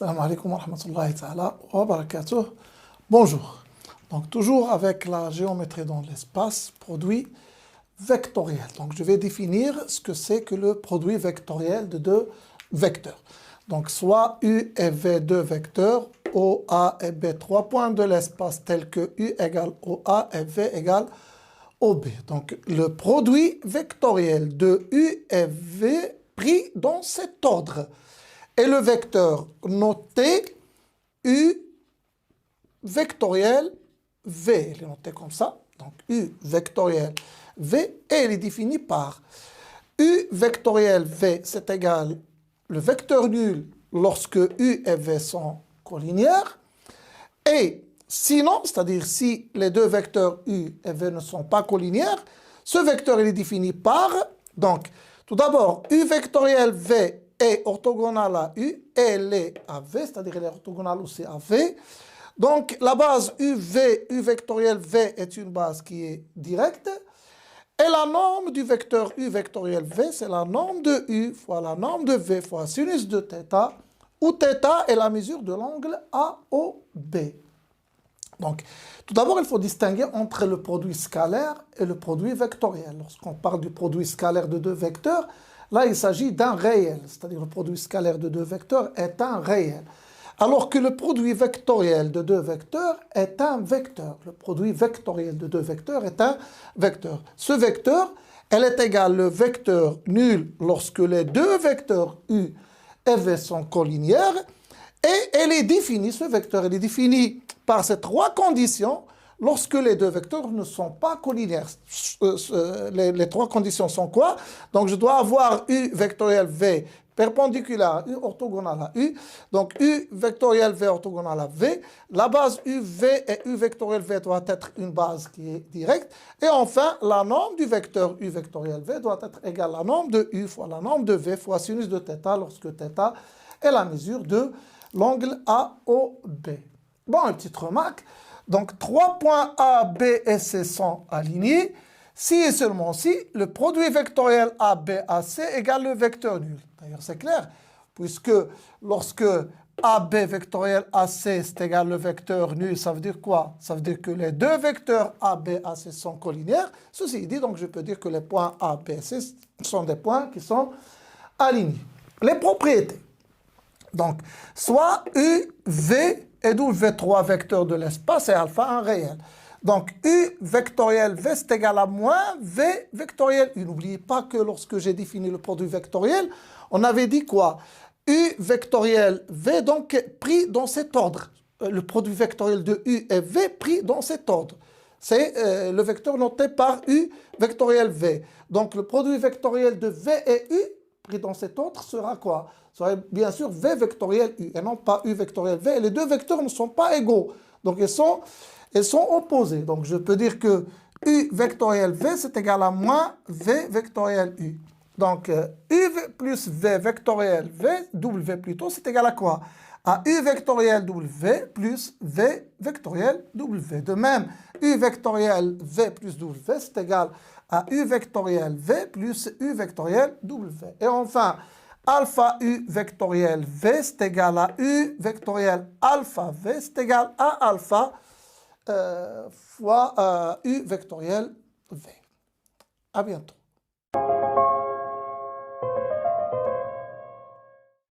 Salam alaikum wa rahmatullahi ta'ala wa barakatuh. Bonjour. Donc toujours avec la géométrie dans l'espace, produit vectoriel. Donc je vais définir ce que c'est que le produit vectoriel de deux vecteurs. Donc soit U et V deux vecteurs, OA et B, 3 points de l'espace tels que U égale OA et V égale OB. Donc le produit vectoriel de U et V pris dans cet ordre. Et le vecteur noté U vectoriel V. Il est noté comme ça. Donc U vectoriel V et il est défini par U vectoriel V, c'est égal le vecteur nul lorsque U et V sont collinéaires. Et sinon, c'est-à-dire si les deux vecteurs U et V ne sont pas collinéaires, ce vecteur il est défini par, donc tout d'abord U vectoriel V est orthogonale à U et elle est à V, c'est-à-dire elle est orthogonale aussi à V. Donc la base UV, U vectoriel V est une base qui est directe. Et la norme du vecteur U vectoriel V, c'est la norme de U fois la norme de V fois sinus de θ, où θ est la mesure de l'angle AOB. Donc, tout d'abord, il faut distinguer entre le produit scalaire et le produit vectoriel. Lorsqu'on parle du produit scalaire de deux vecteurs, là, il s'agit d'un réel, c'est-à-dire le produit scalaire de deux vecteurs est un réel. Alors que le produit vectoriel de deux vecteurs est un vecteur. Le produit vectoriel de deux vecteurs est un vecteur. Ce vecteur, elle est égale le vecteur nul lorsque les deux vecteurs U et V sont collinéaires. Et elle est définie, ce vecteur, elle est défini par ces trois conditions lorsque les deux vecteurs ne sont pas collinéaires. Les trois conditions sont quoi? Donc je dois avoir U vectoriel V perpendiculaire à U orthogonale à U. Donc U vectoriel V orthogonale à V. La base UV et U vectoriel V doit être une base qui est directe. Et enfin, la norme du vecteur U vectoriel V doit être égale à la norme de U fois la norme de V fois sinus de θ lorsque θ est la mesure de l'angle AOB. Bon, une petite remarque. Donc, 3 points A, B et C sont alignés. Si et seulement si, le produit vectoriel ABAC égale le vecteur nul. D'ailleurs, c'est clair, puisque lorsque AB vectoriel AC c'est égal le vecteur nul, ça veut dire quoi? Ça veut dire que les deux vecteurs ABAC sont collinéaires. Ceci dit, donc je peux dire que les points A, B et C sont des points qui sont alignés. Les propriétés. Donc, soit U, V, et d'où V3 vecteur de l'espace et alpha un réel. Donc, U vectoriel V, c'est égal à moins V vectoriel U. N'oubliez pas que lorsque j'ai défini le produit vectoriel, on avait dit quoi? U vectoriel V, donc, pris dans cet ordre. Le produit vectoriel de U et V pris dans cet ordre. C'est le vecteur noté par U vectoriel V. Donc, le produit vectoriel de V et U pris dans cet ordre sera quoi? Sera bien sûr V vectoriel U et non pas U vectoriel V. Et les deux vecteurs ne sont pas égaux. Donc, ils sont opposés. Donc, je peux dire que U vectoriel V, c'est égal à moins V vectoriel U. Donc, U plus V vectoriel V, W plutôt, c'est égal à quoi? À U vectoriel W plus V vectoriel W. De même, U vectoriel V plus W, c'est égal à U vectoriel V plus U vectoriel W. Et enfin, alpha U vectoriel V, c'est égal à U vectoriel alpha V, c'est égal à alpha fois U vectoriel V. À bientôt.